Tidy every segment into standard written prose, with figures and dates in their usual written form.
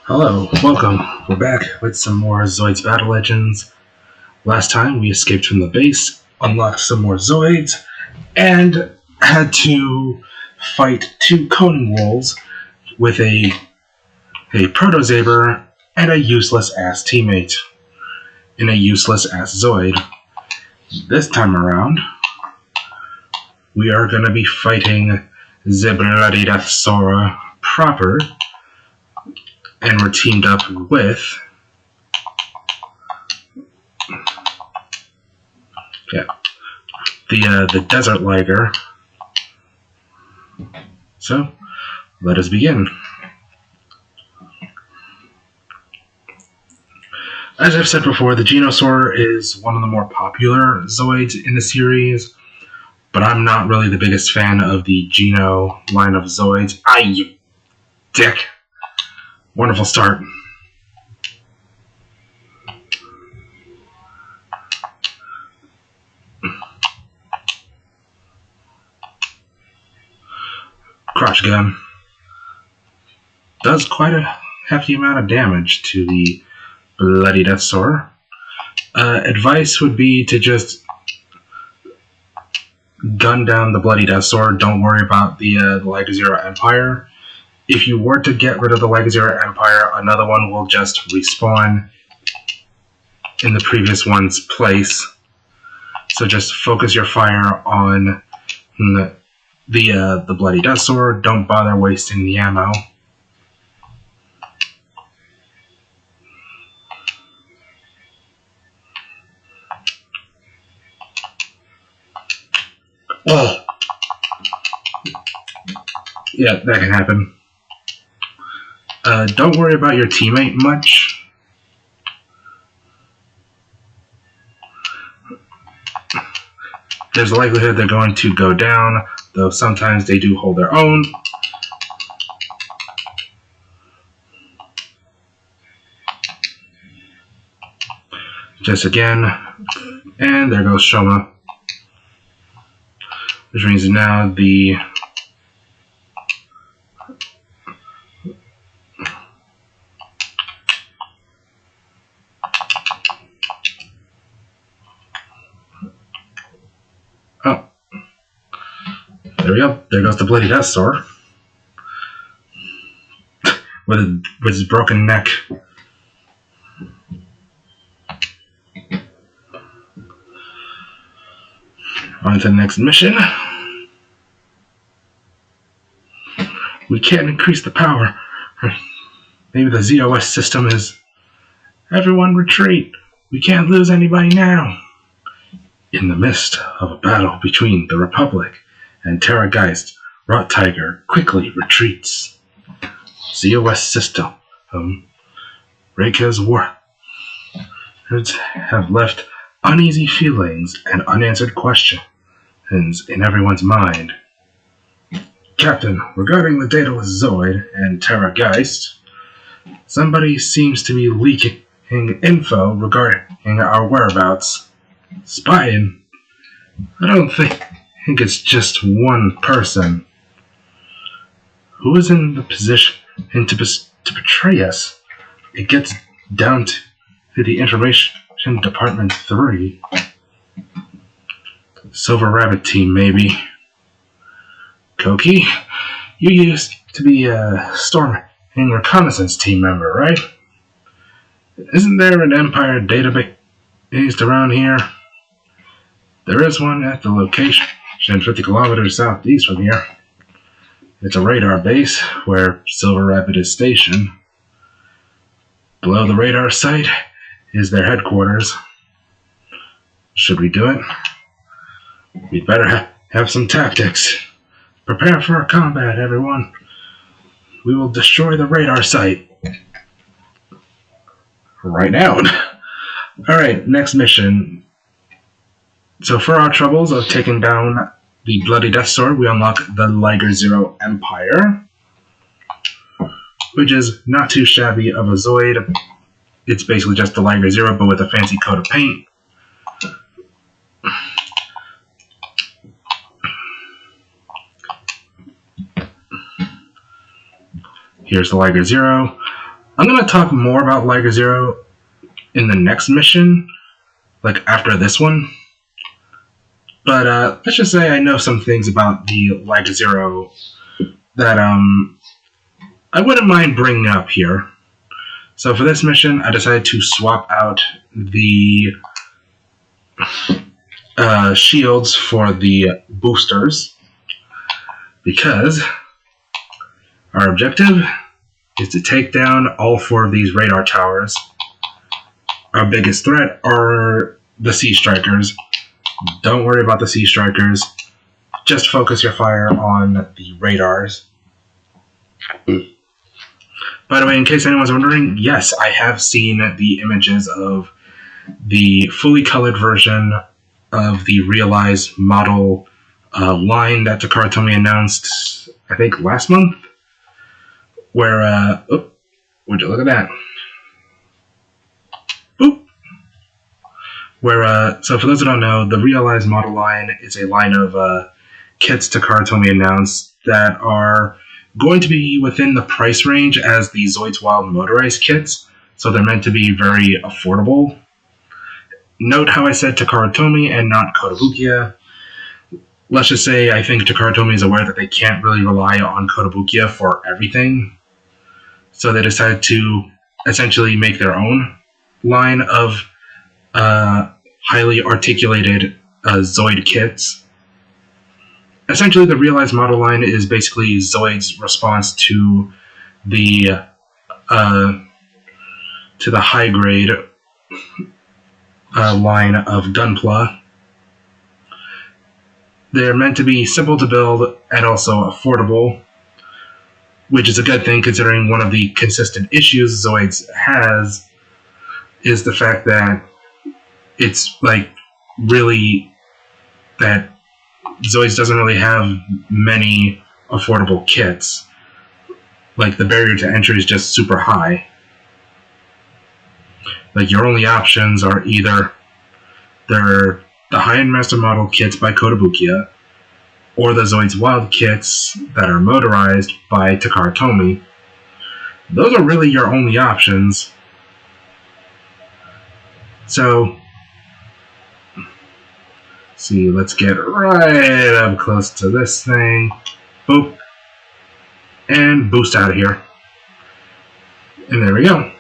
Hello, welcome. We're back with some more Zoids Battle Legends. Last time we escaped from the base, unlocked some more Zoids, and had to fight two Coning Wolves with a Proto-Saber and a useless-ass teammate in a useless-ass Zoid. This time around, we are going to be fighting the Bloody Death Sora proper, and we're teamed up with the Desert Liger. So, let us begin. As I've said before, the Geno is one of the more popular Zoids in the series, but I'm not really the biggest fan of the Geno line of Zoids. You dick! Wonderful start. Crotch gun does quite a hefty amount of damage to the Bloody Death Sora. Advice would be to just gun down the Bloody Death Sora. Don't worry about the Legacy Empire. If you were to get rid of the Legacy Empire, another one will just respawn in the previous one's place. So just focus your fire on the Bloody Death Sora. Don't bother wasting the ammo. Oh, yeah, that can happen. Don't worry about your teammate much. There's a likelihood they're going to go down, though sometimes they do hold their own. Just again, and there goes Shoma. Which means now the there we go. There goes the Bloody Death Sora with his broken neck. On to the next mission. We can't increase the power. Maybe the ZOS system is... Everyone retreat. We can't lose anybody now. In the midst of a battle between the Republic and Terra Geist, Rot Tiger quickly retreats. ZOS system. Reika's words have left uneasy feelings and unanswered questions in everyone's mind. Captain, regarding the Daedalus Zoid and Terra Geist, somebody seems to be leaking info regarding our whereabouts. Spying? I don't think it's just one person. Who is in the position to betray us? It gets down to the Information Department 3. Silver Rabbit team, maybe. Koki, you used to be a Storm Reconnaissance team member, right? Isn't there an Empire database around here? There is one at the location 50 kilometers southeast from here. It's a radar base where Silver Rabbit is stationed. Below the radar site is their headquarters. Should we do it? We'd better have some tactics. Prepare for combat, everyone. We will destroy the radar site. Right now. Alright, next mission. So for our troubles of taking down the Bloody Death Sora, we unlock the Liger Zero Empire, which is not too shabby of a Zoid. It's basically just the Liger Zero, but with a fancy coat of paint. Here's the Liger Zero. I'm going to talk more about Liger Zero in the next mission, like after this one. But let's just say I know some things about the Liger Zero that I wouldn't mind bringing up here. So for this mission, I decided to swap out the shields for the boosters, because our objective is to take down all 4 of these radar towers. Our biggest threat are the Sea Strikers. Don't worry about the Sea Strikers. Just focus your fire on the radars. By the way, in case anyone's wondering, yes, I have seen the images of the fully colored version of the realized model line that Takara Tomy announced, I think, last month. Where, would you look at that? Boop! Where, so for those who don't know, the realized model line is a line of kits Takara Tomy announced that are going to be within the price range as the Zoids Wild motorized kits, so they're meant to be very affordable. Note how I said Takara Tomy and not Kotobukiya. Let's just say I think Takara Tomy is aware that they can't really rely on Kotobukiya for everything, so they decided to essentially make their own line of highly articulated Zoid kits. Essentially, the realized model line is basically Zoid's response to the high grade line of Gunpla. They're meant to be simple to build and also affordable, which is a good thing considering one of the consistent issues Zoids has is the fact that it's like really that Zoids doesn't really have many affordable kits. Like, the barrier to entry is just super high. Like, your only options are either the high-end master model kits by Kotobukiya, or the Zoids Wild kits that are motorized by Takara Tomy. Those are really your only options. So, see, let's get right up close to this thing. Boop. And boost out of here. And there we go.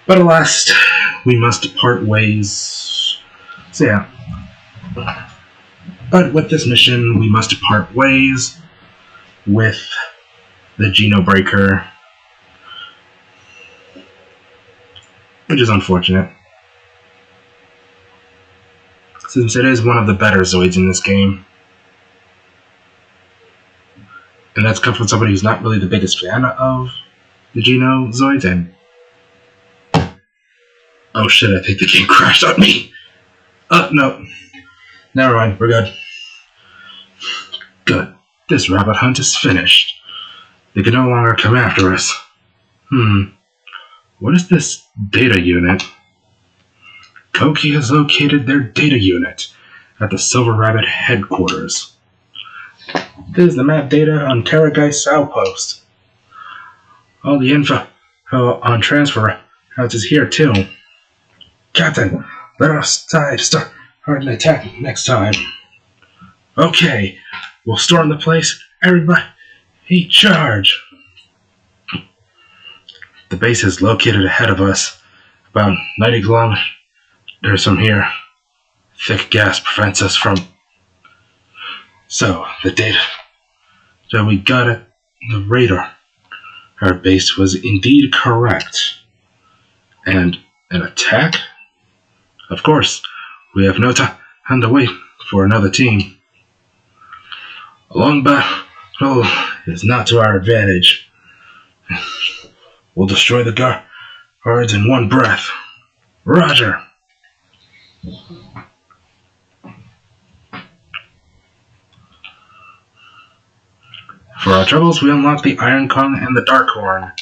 But alas, we must part ways. So yeah. But with this mission, we must part ways with the Geno Breaker, which is unfortunate, since it is one of the better Zoids in this game. And that's come from somebody who's not really the biggest fan of the Geno Zoids, and oh shit, I think the game crashed on me. No. Never mind, we're good. Good. This rabbit hunt is finished. They can no longer come after us. What is this data unit? Koki has located their data unit at the Silver Rabbit headquarters. This is the map data on Terra Geist's outpost. All the info on transfer routes is here too. Captain, let us start an attack next time. Okay, we'll storm the place. Everybody, charge. The base is located ahead of us, about 90 kilometers from here. Thick gas prevents us from... So, the data that we got at the radar, our base was indeed correct. And an attack? Of course, we have no time to wait for another team. A long battle is not to our advantage. We'll destroy the guards in one breath. Roger. For our troubles, we unlocked the Iron Kong and the Dark Horn,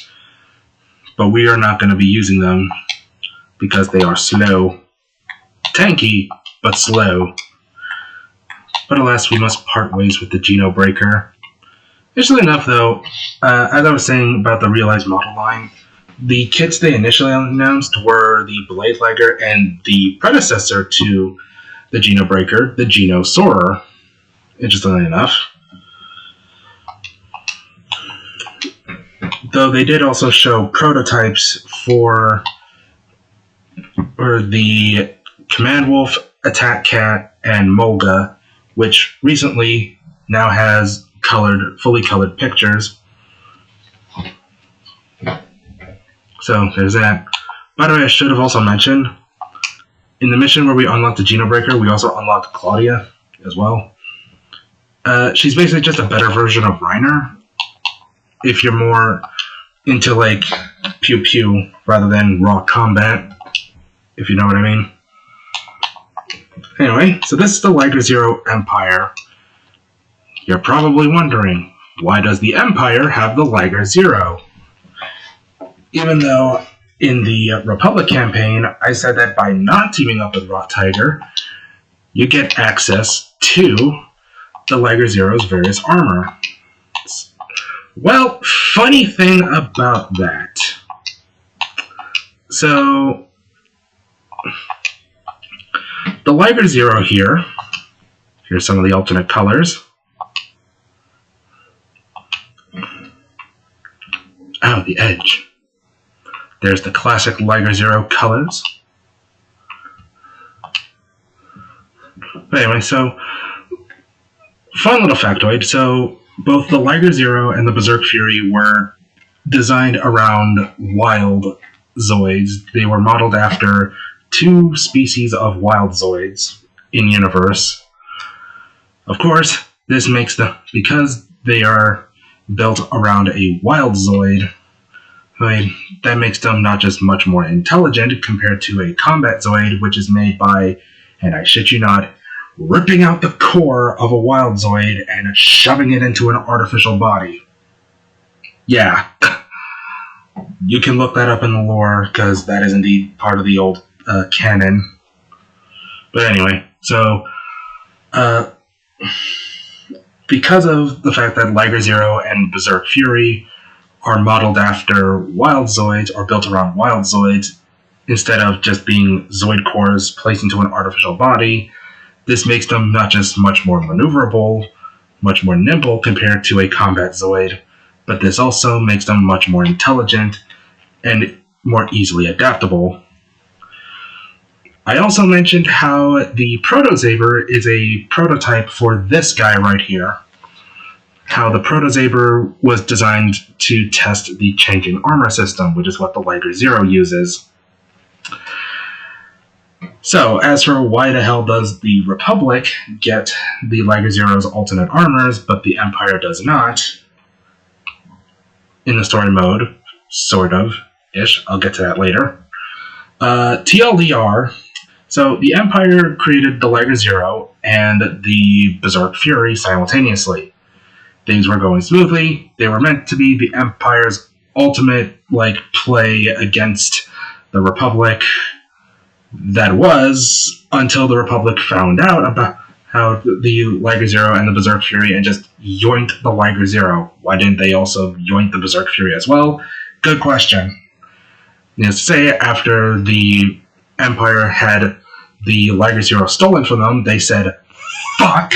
but we are not going to be using them because they are slow. Tanky, but slow. But alas, we must part ways with the Geno Breaker. Interestingly enough, though, as I was saying about the realized model line, the kits they initially announced were the Blade Liger and the predecessor to the Geno Breaker, the Geno Soarer. Interestingly enough. Though they did also show prototypes for the Command Wolf, Attack Cat, and Molga, which recently now has fully colored pictures. So there's that. By the way, I should have also mentioned, in the mission where we unlocked the Geno Breaker, we also unlocked Claudia as well. She's basically just a better version of Reiner, if you're more into like pew pew rather than raw combat, if you know what I mean. Anyway, so this is the Liger Zero Empire. You're probably wondering, why does the Empire have the Liger Zero? Even though in the Republic campaign, I said that by not teaming up with Rot Tiger, you get access to the Liger Zero's various armor. Well, funny thing about that. So, the Liger Zero here's some of the alternate colors. Oh, the edge. There's the classic Liger Zero colors. But anyway, so, fun little factoid. So, both the Liger Zero and the Berserk Fury were designed around wild Zoids. They were modeled after two species of wild Zoids in universe. Of course, this makes them, because they are built around a wild Zoid, that makes them not just much more intelligent compared to a combat Zoid, which is made by, and I shit you not, ripping out the core of a wild Zoid and shoving it into an artificial body. Yeah. You can look that up in the lore, because that is indeed part of the old canon. But anyway, so, because of the fact that Liger Zero and Berserk Fury are modeled after wild Zoids, or built around wild Zoids, instead of just being Zoid cores placed into an artificial body, this makes them not just much more maneuverable, much more nimble compared to a combat Zoid, but this also makes them much more intelligent and more easily adaptable. I also mentioned how the Proto-Saber is a prototype for this guy right here. How the Proto-Saber was designed to test the changing armor system, which is what the Liger Zero uses. So, as for why the hell does the Republic get the Liger Zero's alternate armors, but the Empire does not? In the story mode, sort of, ish, I'll get to that later. TLDR, so the Empire created the Liger Zero and the Berserk Fury simultaneously. Things were going smoothly, they were meant to be the Empire's ultimate, play against the Republic. That was until the Republic found out about how the Liger Zero and the Berserk Fury and just yoinked the Liger Zero. Why didn't they also yoink the Berserk Fury as well? Good question. Needless to say, after the Empire had the Liger Zero stolen from them, they said, fuck!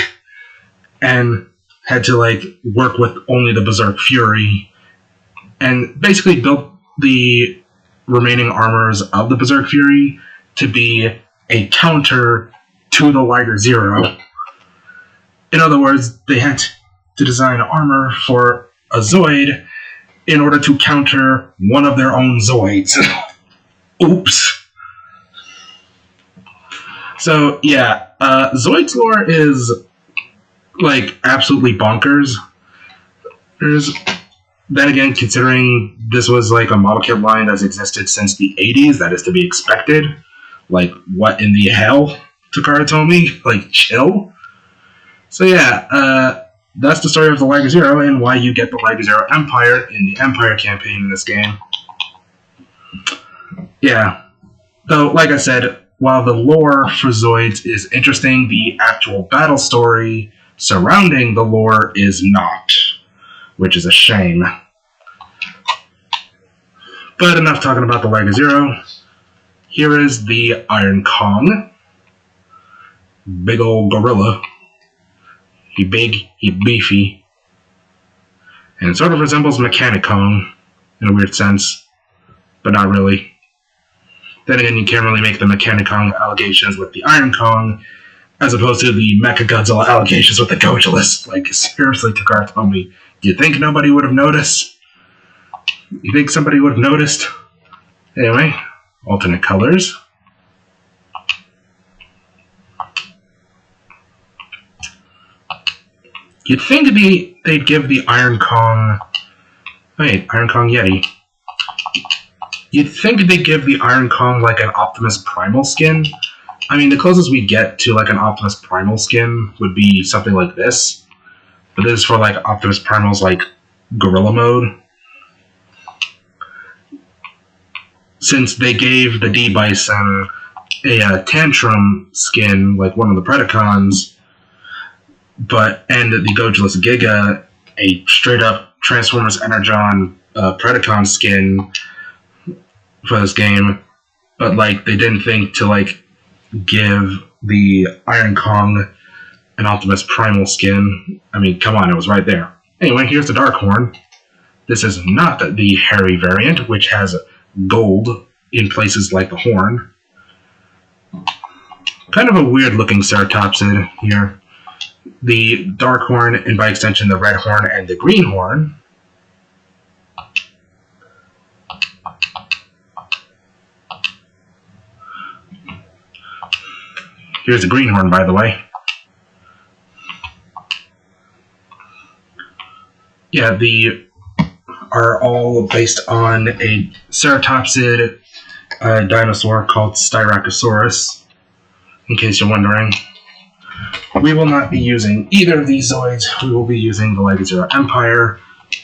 And had to, work with only the Berserk Fury. And basically built the remaining armors of the Berserk Fury to be a counter to the Liger Zero. In other words, they had to design armor for a Zoid in order to counter one of their own Zoids. Oops. So, yeah, Zoid's lore is, absolutely bonkers. Then again, considering this was, a model kit line that's existed since the 80s, that is to be expected. What in the hell? Takara told me? Chill? So yeah, that's the story of the Liger Zero and why you get the Liger Zero Empire in the Empire campaign in this game. Yeah. Though, like I said, while the lore for Zoids is interesting, the actual battle story surrounding the lore is not. which is a shame. But enough talking about the Lega Zero. Here is the Iron Kong. Big old gorilla. He big, he beefy. And it sort of resembles Mechanic Kong in a weird sense, but not really. Then again, you can't really make the Mechanic Kong allegations with the Iron Kong, as opposed to the Mechagodzilla allegations with the Gojulus. Like, seriously, Takara told me, you think nobody would have noticed? You think somebody would have noticed? Anyway, alternate colors. You'd think they'd give the Iron Kong... Wait, Iron Kong Yeti. You'd think they'd give the Iron Kong like an Optimus Primal skin. I mean, the closest we get to like an Optimus Primal skin would be something like this. But this is for like Optimus Primal's like gorilla mode. Since they gave the D-Bison a Tantrum skin, like one of the Predacons, and the Gojulus Giga a straight-up Transformers Energon Predacon skin for this game, but like they didn't think to like give the Iron Kong an Optimus Primal skin. I mean, come on, it was right there. Anyway, here's the Dark Horn. This is not the hairy variant, which has gold in places like the horn. Kind of a weird looking ceratopsid here. The Dark Horn, and by extension the Red Horn and the Green Horn. Here's the Green Horn, by the way. Yeah, are all based on a ceratopsid dinosaur called Styracosaurus, in case you're wondering. We will not be using either of these Zoids. We will be using the Lega Zero Empire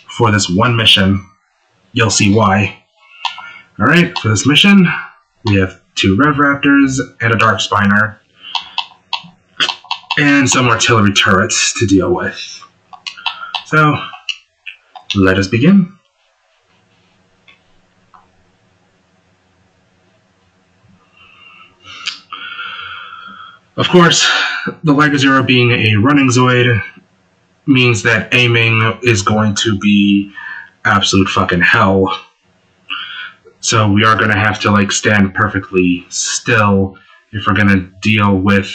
for this one mission. You'll see why. Alright, for this mission, we have 2 Rev Raptors and a Dark Spiner, and some artillery turrets to deal with. So, let us begin. Of course, the Lega Zero being a running Zoid means that aiming is going to be absolute fucking hell. So we are going to have to like stand perfectly still if we're going to deal with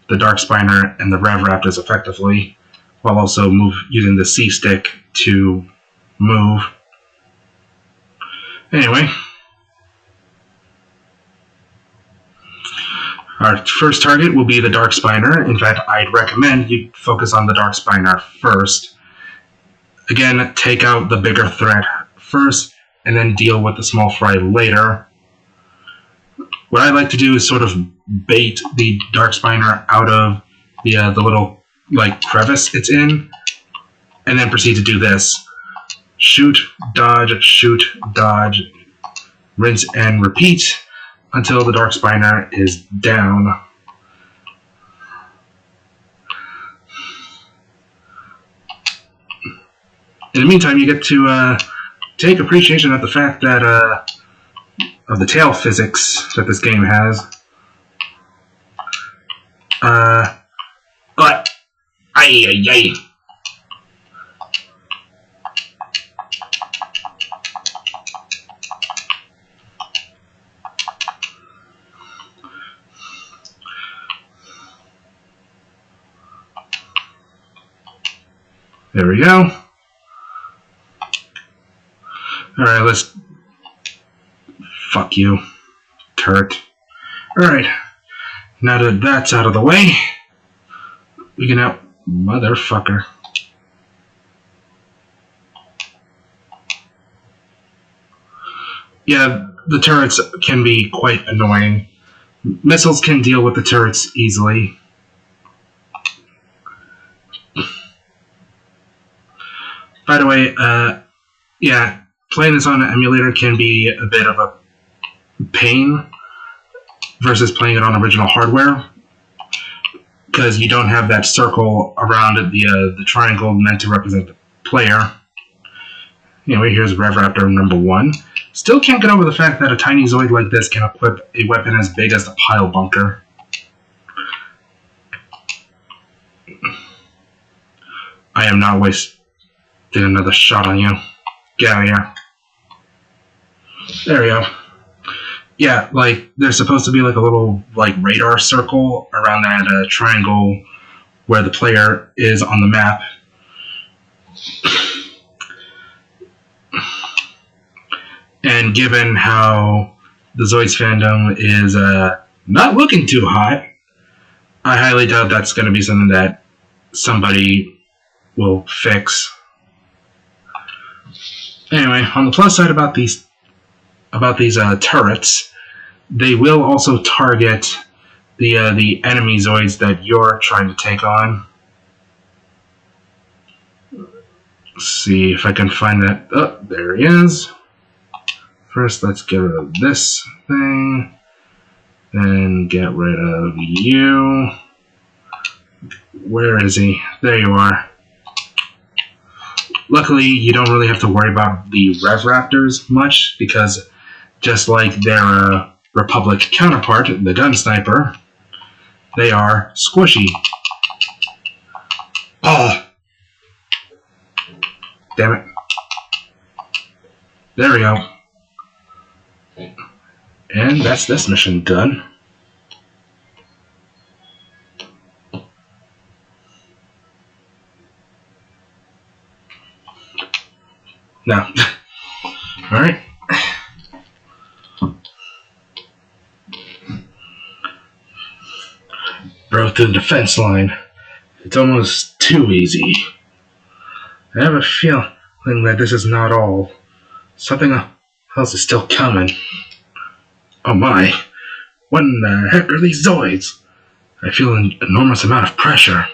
the Dark Spiner and the Rev Raptors effectively, while also using the C-stick to move. Anyway, our first target will be the Dark Spiner. In fact, I'd recommend you focus on the Dark Spiner first. Again, take out the bigger threat first, and then deal with the small fry later. What I like to do is sort of bait the Dark Spiner out of the little like crevice it's in, and then proceed to do this. Shoot, dodge, rinse and repeat until the Dark Spiner is down. In the meantime, you get to take appreciation of the fact that of the tail physics that this game has. But ay. There we go. Alright, let's... Fuck you, turret. Alright, now that that's out of the way, we can now... Motherfucker. Yeah, the turrets can be quite annoying. Missiles can deal with the turrets easily. By the way, yeah, playing this on an emulator can be a bit of a pain versus playing it on original hardware, because you don't have that circle around the triangle meant to represent the player. Anyway, here's RevRaptor number 1. Still can't get over the fact that a tiny Zoid like this can equip a weapon as big as the pile bunker. I am not wasting another shot on you. Get out of here. There we go. Yeah, like, there's supposed to be like a little like radar circle around that triangle where the player is on the map. And given how the Zoids fandom is not looking too hot, I highly doubt that's going to be something that somebody will fix. Anyway, on the plus side about these turrets, they will also target the enemy Zoids that you're trying to take on. Let's see if I can find that. Oh, there he is. First, let's get rid of this thing. Then get rid of you. Where is he? There you are. Luckily, you don't really have to worry about the RevRaptors much, because just like their Republic counterpart, the Gun Sniper, they are squishy. Oh! Damn it. There we go. And that's this mission done. Now, alright. Broke through the defense line. It's almost too easy. I have a feeling that this is not all. Something else is still coming. Oh my, what in the heck are these Zoids? I feel an enormous amount of pressure.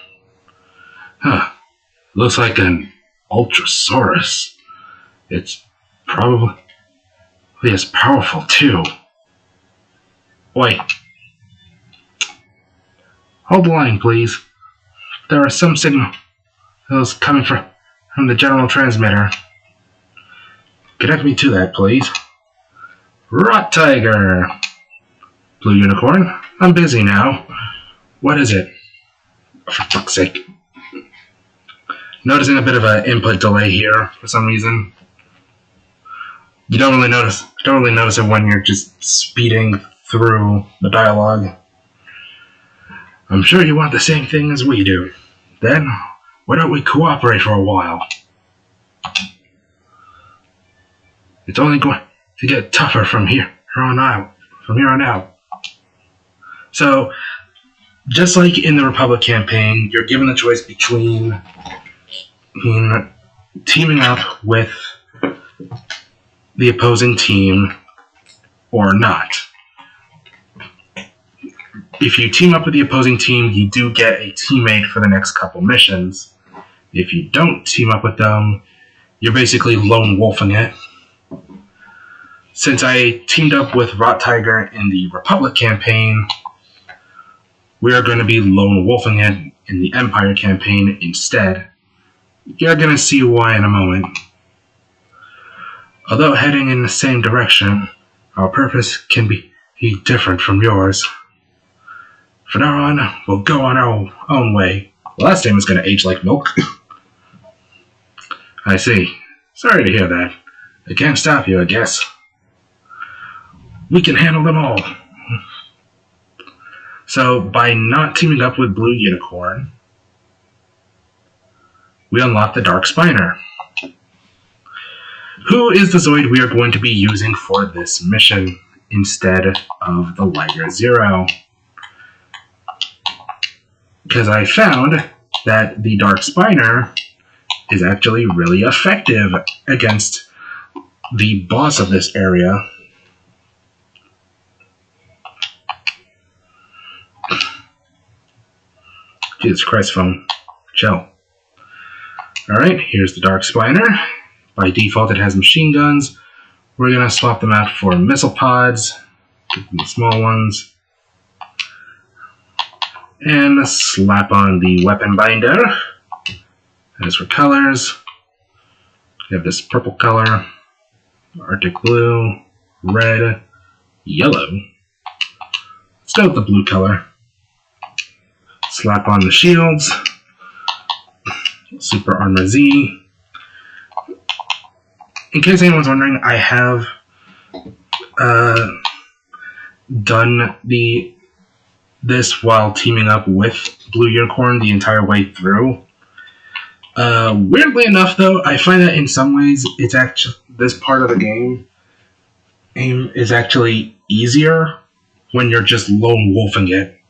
Huh, looks like an Ultrasaurus. It's probably as powerful too. Wait. Hold the line, please. There are some signals coming from the general transmitter. Connect me to that, please. Rot Tiger! Blue Unicorn, I'm busy now. What is it? For fuck's sake. Noticing a bit of an input delay here for some reason. You don't really notice it when you're just speeding through the dialogue. I'm sure you want the same thing as we do. Then, why don't we cooperate for a while? It's only going to get tougher from here on out. So, just like in the Republic campaign, you're given the choice between teaming up with the opposing team or not. If you team up with the opposing team, you do get a teammate for the next couple missions. If you don't team up with them, you're basically lone wolfing it. Since I teamed up with Rot Tiger in the Republic campaign, we are going to be lone wolfing it in the Empire campaign instead. You're going to see why in a moment. Although heading in the same direction, our purpose can be different from yours. From now on, we'll go on our own way. The last name is going to age like milk. I see. Sorry to hear that. I can't stop you, I guess. We can handle them all. So, by not teaming up with Blue Unicorn, we unlock the Dark Spiner. Who is the Zoid we are going to be using for this mission instead of the Liger Zero? Because I found that the Dark Spiner is actually really effective against the boss of this area. Jesus Christ, phone. Chill. Alright, here's the Dark Spiner. By default, it has machine guns. We're going to swap them out for missile pods, the small ones. And slap on the weapon binder. As for colors, We have this purple color, Arctic blue, red, yellow. Let's go with the blue color. Slap on the shields. Super Armor Z. In case anyone's wondering, I have done this while teaming up with Blue Unicorn the entire way through. Weirdly enough, though, I find that in some ways it's actually this part of the game is actually easier when you're just lone wolfing it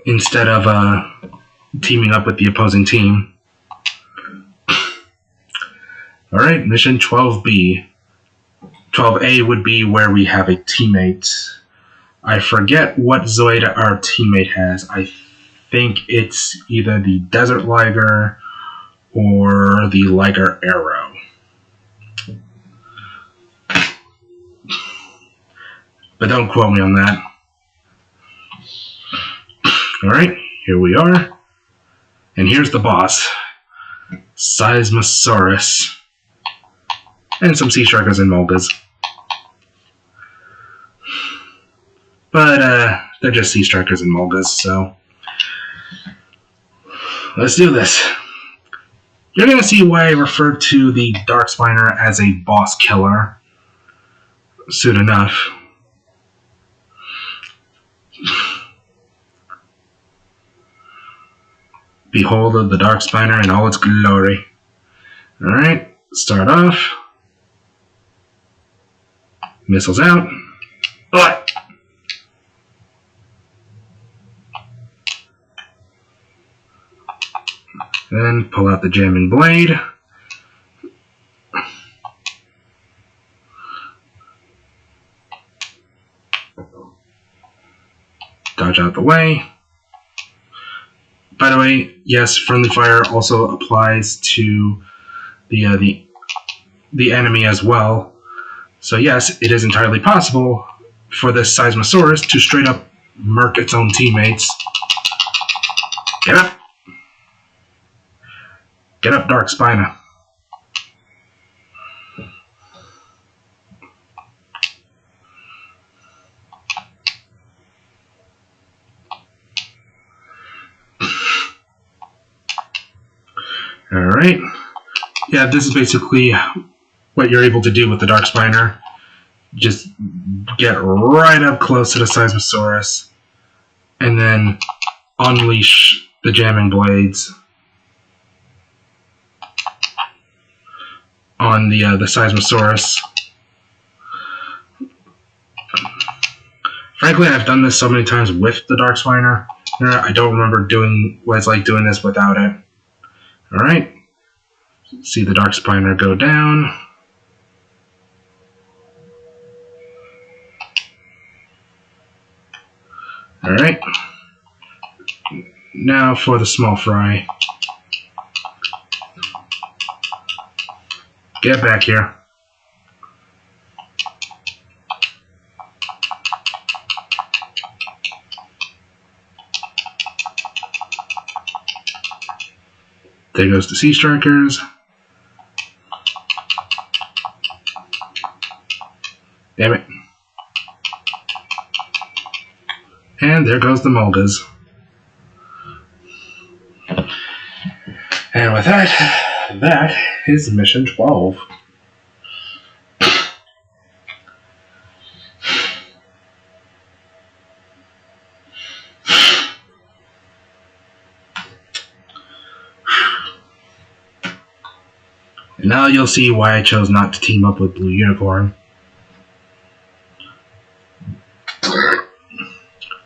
instead of teaming up with the opposing team. Alright, mission 12B. 12A would be where we have a teammate. I forget what Zoid our teammate has. I think it's either the Desert Liger or the Liger Arrow. But don't quote me on that. Alright, here we are. And here's the boss. Seismosaurus. And some sea sharkers and mulgas. But, they're just sea strikers and mulgas, so let's do this. You're going to see why I refer to the Darkspiner as a boss killer soon enough. Behold the Darkspiner in all its glory. Alright, start off. Missiles out. Oh. Then pull out the jamming blade. Dodge out the way. By the way, yes, friendly fire also applies to the enemy as well. So yes, it is entirely possible for this Seismosaurus to straight up murk its own teammates. Get up! Get up, Darkspiner. Alright. Yeah, this is basically what you're able to do with the Darkspiner. Just get right up close to the Seismosaurus and then unleash the jamming blades on the Seismosaurus. Frankly, I've done this so many times with the Darkspiner, I don't remember doing what it's like doing this without it. Alright, see the Darkspiner go down. Alright, now for the small fry. Get back here. There goes the Sea Strikers. Damn it. And there goes the mulgas. And with that, that is mission 12. And now you'll see why I chose not to team up with Blue Unicorn.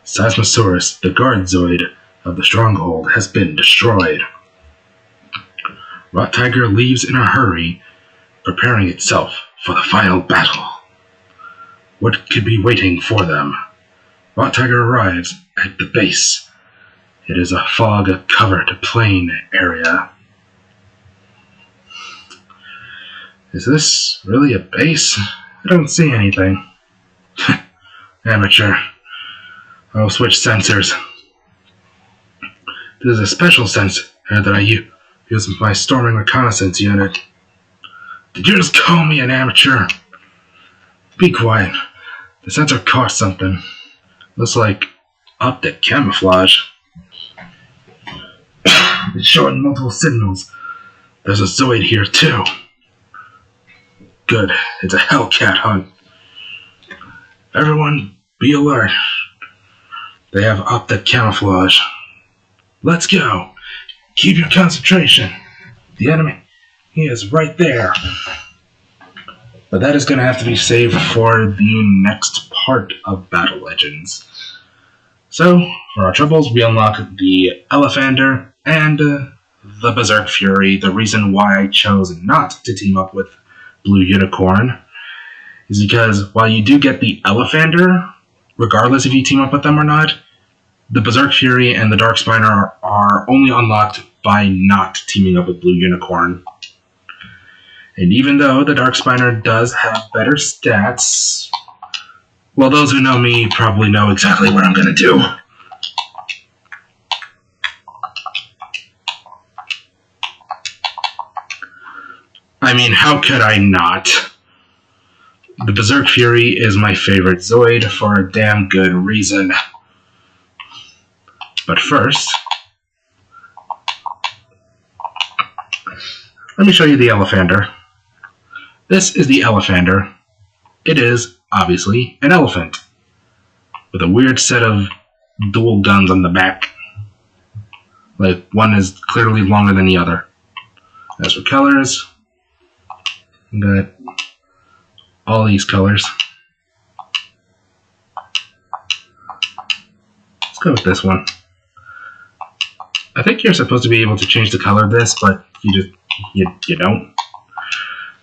Seismosaurus, the guard Zoid of the stronghold, has been destroyed. Rot Tiger leaves in a hurry, preparing itself for the final battle. What could be waiting for them? Rot Tiger arrives at the base. It is a fog-covered plain area. Is this really a base? I don't see anything. Amateur. I'll switch sensors. This is a special sensor that I use with my storming reconnaissance unit. Did you just call me an amateur? Be quiet. The sensor caught something. Looks like optic camouflage. It's showing multiple signals. There's a Zoid here too. Good. It's a Hellcat hunt. Everyone, be alert. They have optic camouflage. Let's go. Keep your concentration. The enemy, he is right there. But that is going to have to be saved for the next part of Battle Legends. So, for our troubles, we unlock the Elephander and the Berserk Fury. The reason why I chose not to team up with Blue Unicorn is because while you do get the Elephander, regardless if you team up with them or not, the Berserk Fury and the Darkspiner are only unlocked by not teaming up with Blue Unicorn. And even though the Darkspiner does have better stats, well, those who know me probably know exactly what I'm going to do. I mean, how could I not? The Berserk Fury is my favorite Zoid for a damn good reason. But first, let me show you the Elephander. This is the Elephander. It is, obviously, an elephant, with a weird set of dual guns on the back. Like, one is clearly longer than the other. As for colors, we got all these colors. Let's go with this one. I think you're supposed to be able to change the color of this, but you don't.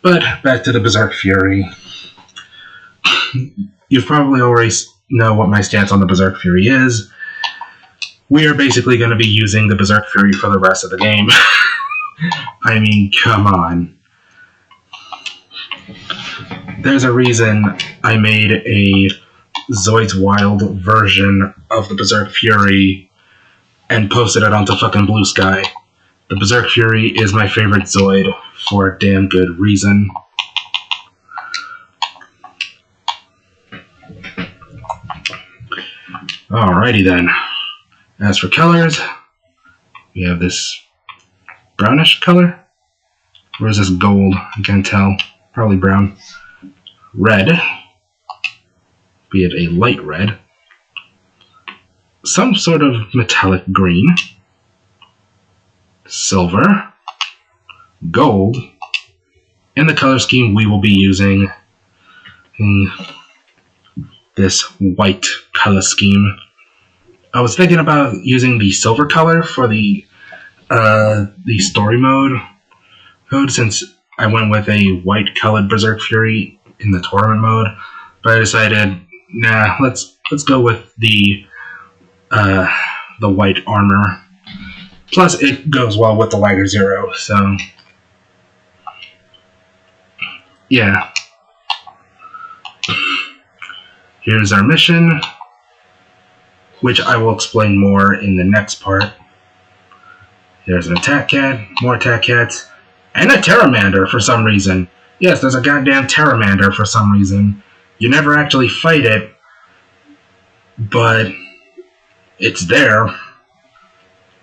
But back to the Berserk Fury. You probably already know what my stance on the Berserk Fury is. We are basically going to be using the Berserk Fury for the rest of the game. I mean, come on. There's a reason I made a Zoids Wild version of the Berserk Fury and posted it onto fucking Blue Sky. The Berserk Fury is my favorite Zoid for a damn good reason. Alrighty then. As for colors, we have this brownish color. Or is this gold? I can't tell. Probably brown. Red. Be it a light red. Some sort of metallic green. Silver. Gold. And the color scheme we will be using in this white color scheme. I was thinking about using the silver color for the story mode, since I went with a white colored Berserk Fury in the tournament mode, but I decided, nah, let's go with the white armor. Plus, it goes well with the lighter zero, so yeah. Here's our mission, which I will explain more in the next part. There's an attack cat, more attack cats, and a Terramander for some reason. Yes, there's a goddamn Terramander for some reason. You never actually fight it, but it's there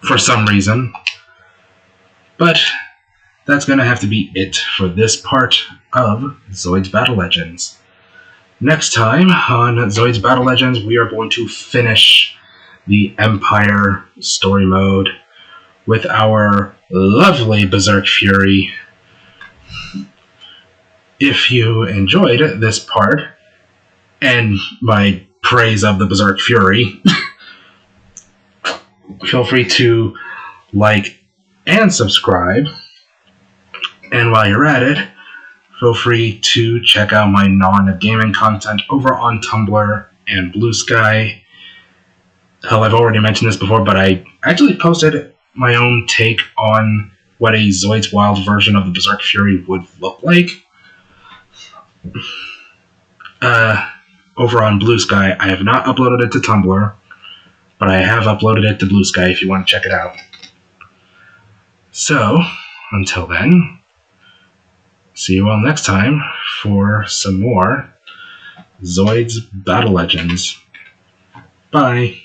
for some reason. But that's going to have to be it for this part of Zoids Battle Legends. Next time on Zoids Battle Legends, we are going to finish the Empire story mode with our lovely Berserk Fury. If you enjoyed this part and my praise of the Berserk Fury, feel free to like and subscribe. And while you're at it, feel free to check out my non-gaming content over on Tumblr and Blue Sky. Hell, I've already mentioned this before, but I actually posted my own take on what a Zoids Wild version of the Berserk Fury would look like. Over on Blue Sky. I have not uploaded it to Tumblr, but I have uploaded it to Blue Sky if you want to check it out. So, until then, See you all next time for some more Zoids Battle Legends. Bye.